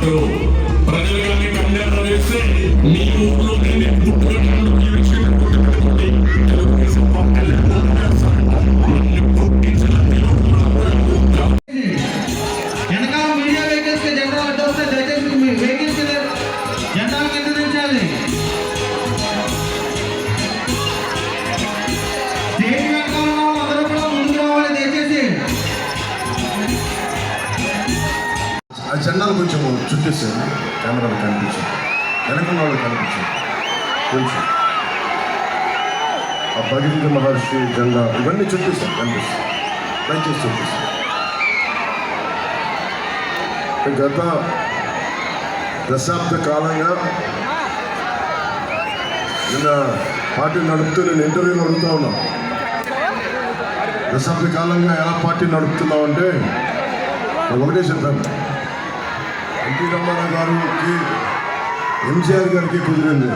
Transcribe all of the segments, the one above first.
ఇప్పుడు ప్రజలు కానీ కళ్యాణం వేస్తే మీ ఊర్లో నేను పుట్టుకుంటాను ఈ విషయం గుర్తుపెట్టుకోండి. తెలుగుదేశం పార్టీలో వెనకాల మీడియా వెహికల్స్ జెండా అడ్డు వస్తే దయచేసి మీ వెహికల్స్ జెండా కింద దించాలి. స్టేజ్ వెనకాల అందరూ కూడా ముందుకు రావాలి దయచేసి. ఆ జెండాలు కొంచెం చుట్టేసాను, కెమెరాలు కనిపించాను, వెనకున్న వాళ్ళు కనిపించారు కొంచెం. ఆ భగీరథ మహర్షి జెండా ఇవన్నీ చుట్టేసాను, కనిపిస్తాను, దయచేసి చుట్టేసాను. గత దశాబ్ద కాలంగా నిన్న పార్టీ నడుపుతూ నేను ఇంటర్వ్యూలో అడుగుతా ఉన్నాను, దశాబ్ద కాలంగా ఎలా పార్టీ నడుపుతున్నావు అంటే ఒకటే చెప్పాను, ఎన్టీ రామారావు గారికి ఎంజీఆర్ గారికి కుదిరింది.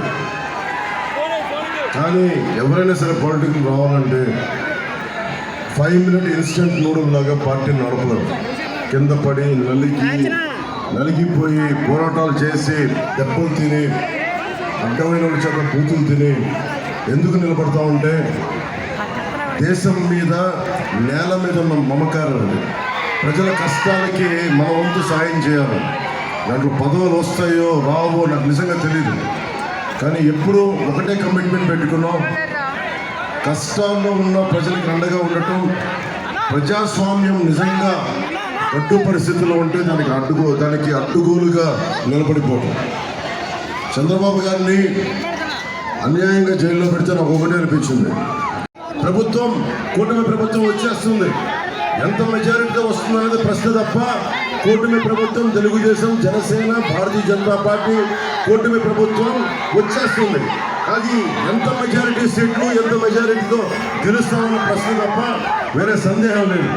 కానీ ఎవరైనా సరే పాలిటిక్స్ రావాలంటే 5 minute ఇన్స్టెంట్ నూడుల్ లాగా పార్టీని నడపలేరు. కింద పడి నలిగిపోయి పోరాటాలు చేసి దెబ్బలు తిని అడ్డమైన వాళ్ళ చేత పూతులు తిని ఎందుకు నిలబడతా ఉంటే దేశం మీద నేల మీద ఉన్న మమకారం అది. ప్రజల కష్టాలకి మన వంతు సాయం చేయాలి. దాంట్లో పదవులు వస్తాయో రావో నాకు నిజంగా తెలియదు, కానీ ఎప్పుడూ ఒకటే కమిట్మెంట్ పెట్టుకున్నాం, కష్టాల్లో ఉన్న ప్రజలకు అండగా ఉండటం. ప్రజాస్వామ్యం నిజంగా అడ్డు పరిస్థితుల్లో ఉంటే దానికి అడ్డుగోలుగా నిలబడిపోవడం. చంద్రబాబు గారిని అన్యాయంగా జైల్లో పెడితే నాకు ఒకటే అనిపించింది, ప్రభుత్వం కూటమి ప్రభుత్వం వచ్చేస్తుంది, ఎంత మెజారిటీతో వస్తుందనేది ప్రశ్న తప్ప కూటమి ప్రభుత్వం తెలుగుదేశం జనసేన భారతీయ జనతా పార్టీ కూటమి ప్రభుత్వం వచ్చేస్తుంది. అది ఎంత మెజారిటీ సీట్లు ఎంత మెజారిటీతో గెలుస్తామన్న ప్రశ్న తప్ప వేరే సందేహం లేదు.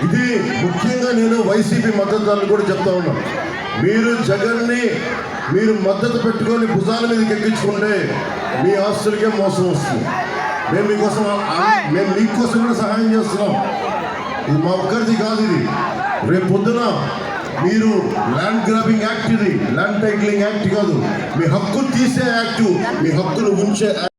ఇది ముఖ్యంగా నేను వైసీపీ మద్దతుదారులు కూడా చెప్తా ఉన్నాను, మీరు జగన్ని మీరు మద్దతు పెట్టుకొని భుజాల మీదకి ఎక్కించుకుంటే మీ ఆస్తులకే మోసం వస్తుంది. మేము మీకోసం కూడా సహాయం చేస్తున్నాం. ఇది మా ఒక్కరిది కాదు, ఇది రేపు పొద్దున మీరు ల్యాండ్ గ్రాబింగ్ యాక్ట్, ఇది ల్యాండ్ టైటిలింగ్ యాక్ట్ కాదు, మీ హక్కు తీసే యాక్టు, మీ హక్కును ఉంచే